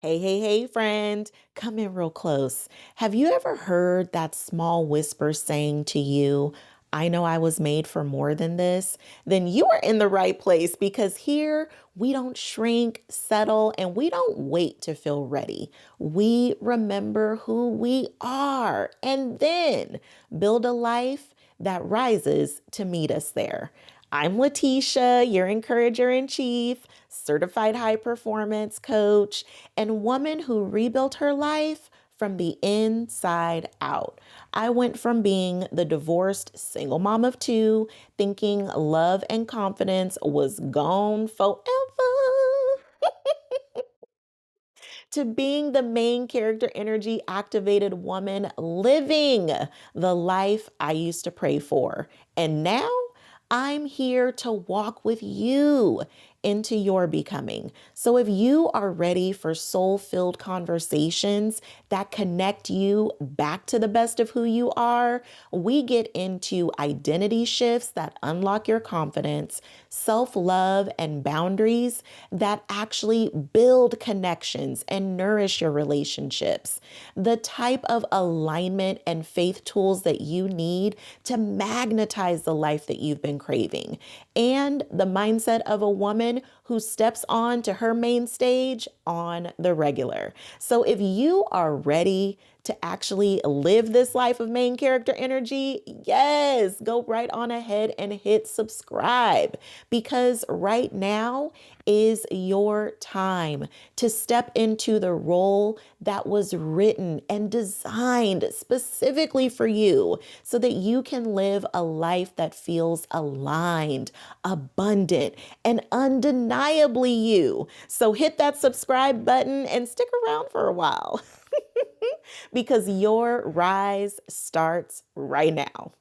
Hey, hey, hey, friend, come in real close. Have you ever heard that small whisper saying to you, I know I was made for more than this? Then you are in the right place because here we don't shrink, settle, and we don't wait to feel ready. We remember who we are and then build a life that rises to meet us there. I'm Letitia, your encourager in chief, certified high performance coach, and woman who rebuilt her life from the inside out. I went from being the divorced single mom of two, thinking love and confidence was gone forever, to being the main character energy activated woman living the life I used to pray for. And now I'm here to walk with you into your becoming. So if you are ready for soul filled conversations that connect you back to the best of who you are, we get into identity shifts that unlock your confidence, self love, and boundaries that actually build connections and nourish your relationships. The type of alignment and faith tools that you need to magnetize the life that you've been craving, and the mindset of a woman who steps on to her main stage on the regular. So if you are ready to actually live this life of main character energy, yes, go right on ahead and hit subscribe because right now is your time to step into the role that was written and designed specifically for you so that you can live a life that feels aligned, abundant, and undeniably you. So hit that subscribe button and stick around for a while because your rise starts right now.